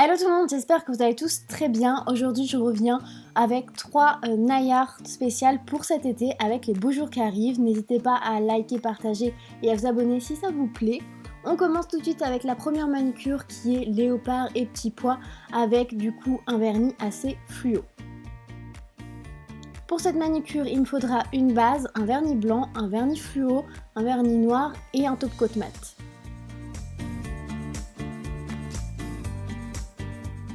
Hello tout le monde, j'espère que vous allez tous très bien. Aujourd'hui je reviens avec 3 nail art spéciales pour cet été avec les beaux jours qui arrivent. N'hésitez pas à liker, partager et à vous abonner si ça vous plaît. On commence tout de suite avec la première manucure qui est léopard et petit pois avec du coup un vernis assez fluo. Pour cette manucure, il me faudra une base, un vernis blanc, un vernis fluo, un vernis noir et un top coat mat.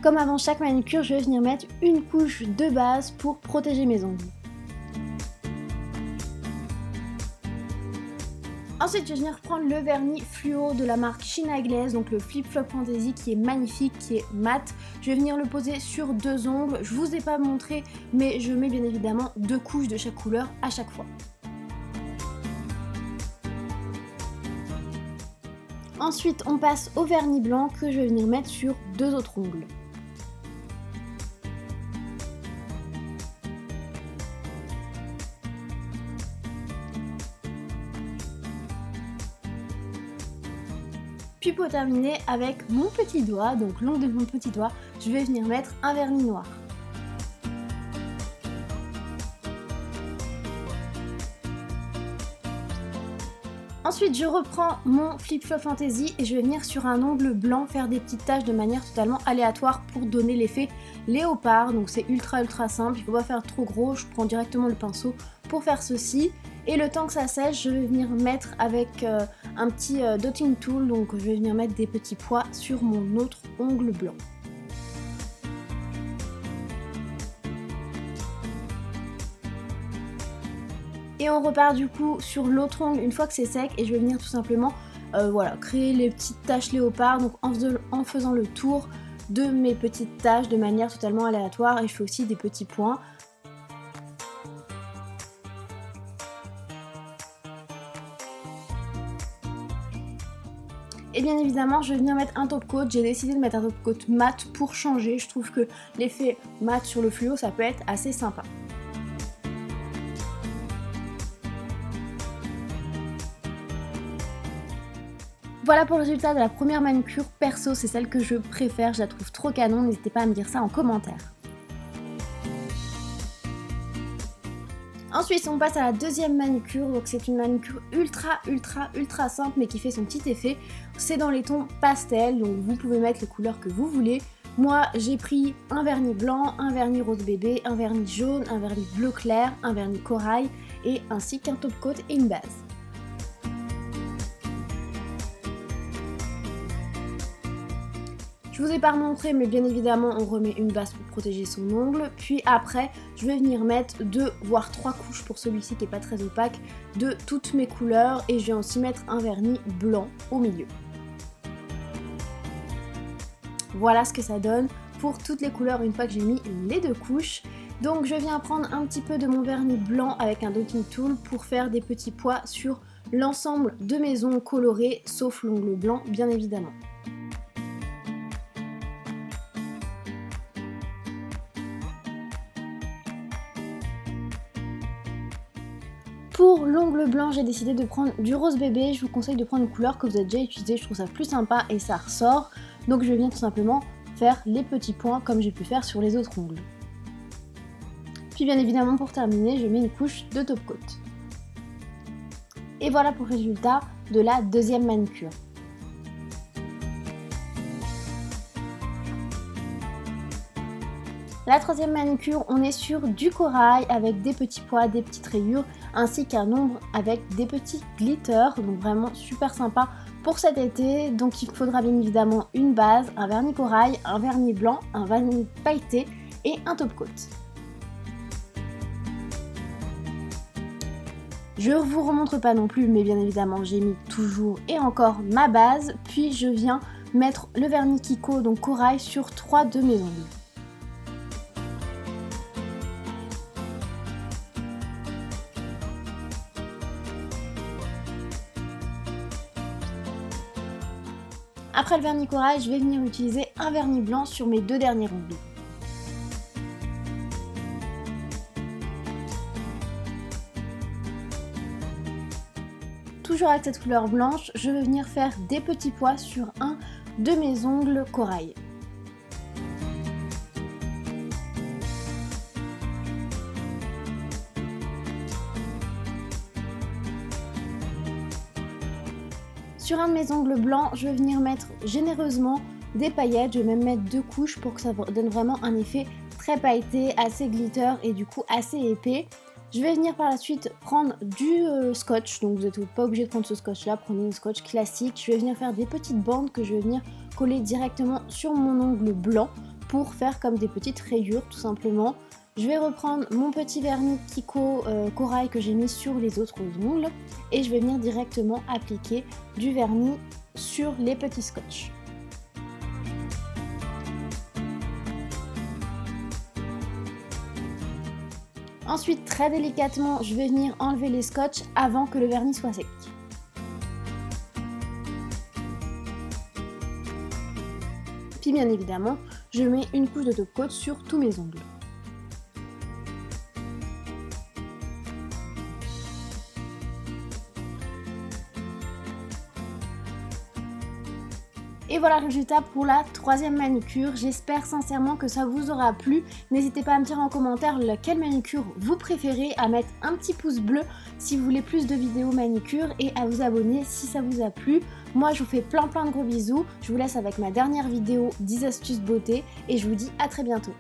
Comme avant chaque manucure, je vais venir mettre une couche de base pour protéger mes ongles. Ensuite, je vais venir prendre le vernis fluo de la marque China Glaze, donc le Flip Flop Fantasy qui est magnifique, qui est mat. Je vais venir le poser sur 2 ongles. Je vous ai pas montré, mais je mets bien évidemment 2 couches de chaque couleur à chaque fois. Ensuite, on passe au vernis blanc que je vais venir mettre sur 2 autres ongles. Puis pour terminer, avec mon petit doigt, donc l'ongle de mon petit doigt, je vais venir mettre un vernis noir. Ensuite, je reprends mon Flip Flop Fantasy et je vais venir sur un ongle blanc faire des petites taches de manière totalement aléatoire pour donner l'effet léopard. Donc c'est ultra simple, il ne faut pas faire trop gros, je prends directement le pinceau pour faire ceci. Et le temps que ça sèche, je vais venir mettre avec un petit dotting tool, donc je vais venir mettre des petits pois sur mon autre ongle blanc. Et on repart du coup sur l'autre ongle une fois que c'est sec et je vais venir tout simplement créer les petites taches léopard, donc en faisant le tour de mes petites taches de manière totalement aléatoire, et je fais aussi des petits points. Et bien évidemment, je vais venir mettre un top coat. J'ai décidé de mettre un top coat mat pour changer. Je trouve que l'effet mat sur le fluo, ça peut être assez sympa. Voilà pour le résultat de la première manucure. Perso, c'est celle que je préfère. Je la trouve trop canon. N'hésitez pas à me dire ça en commentaire. Ensuite, on passe à la deuxième manucure, donc c'est une manucure ultra simple mais qui fait son petit effet. C'est dans les tons pastel, donc vous pouvez mettre les couleurs que vous voulez. Moi, j'ai pris un vernis blanc, un vernis rose bébé, un vernis jaune, un vernis bleu clair, un vernis corail et ainsi qu'un top coat et une base. Je vous ai pas remontré, mais bien évidemment on remet une base pour protéger son ongle, puis après je vais venir mettre 2 voire 3 couches pour celui-ci qui est pas très opaque de toutes mes couleurs, et je vais aussi mettre un vernis blanc au milieu. Voilà ce que ça donne pour toutes les couleurs une fois que j'ai mis les 2 couches. Donc je viens prendre un petit peu de mon vernis blanc avec un dotting tool pour faire des petits pois sur l'ensemble de mes ongles colorés, sauf l'ongle blanc bien évidemment. Pour l'ongle blanc, j'ai décidé de prendre du rose bébé. Je vous conseille de prendre une couleur que vous avez déjà utilisée, je trouve ça plus sympa et ça ressort. Donc je viens tout simplement faire les petits points comme j'ai pu faire sur les autres ongles. Puis bien évidemment pour terminer, je mets une couche de top coat. Et voilà pour le résultat de la deuxième manucure. La troisième manucure, on est sur du corail avec des petits pois, des petites rayures, ainsi qu'un ombre avec des petits glitters, donc vraiment super sympa pour cet été. Donc il faudra bien évidemment une base, un vernis corail, un vernis blanc, un vernis pailleté et un top coat. Je ne vous remontre pas non plus, mais bien évidemment j'ai mis toujours et encore ma base, puis je viens mettre le vernis Kiko, donc corail, sur 3 de mes ongles. Après le vernis corail, je vais venir utiliser un vernis blanc sur mes 2 derniers ongles. Toujours avec cette couleur blanche, je vais venir faire des petits pois sur un de mes ongles corail. Sur un de mes ongles blancs, je vais venir mettre généreusement des paillettes, je vais même mettre 2 couches pour que ça donne vraiment un effet très pailleté, assez glitter et du coup assez épais. Je vais venir par la suite prendre du scotch, donc vous n'êtes pas obligé de prendre ce scotch là, prenez une scotch classique. Je vais venir faire des petites bandes que je vais venir coller directement sur mon ongle blanc pour faire comme des petites rayures tout simplement. Je vais reprendre mon petit vernis Kiko corail que j'ai mis sur les autres ongles et je vais venir directement appliquer du vernis sur les petits scotch. Ensuite, très délicatement, je vais venir enlever les scotch avant que le vernis soit sec. Puis bien évidemment, je mets une couche de top coat sur tous mes ongles. Et voilà le résultat pour la 3e manucure. J'espère sincèrement que ça vous aura plu. N'hésitez pas à me dire en commentaire laquelle manucure vous préférez, à mettre un petit pouce bleu si vous voulez plus de vidéos manucure et à vous abonner si ça vous a plu. Moi je vous fais plein de gros bisous. Je vous laisse avec ma dernière vidéo 10 astuces beauté et je vous dis à très bientôt.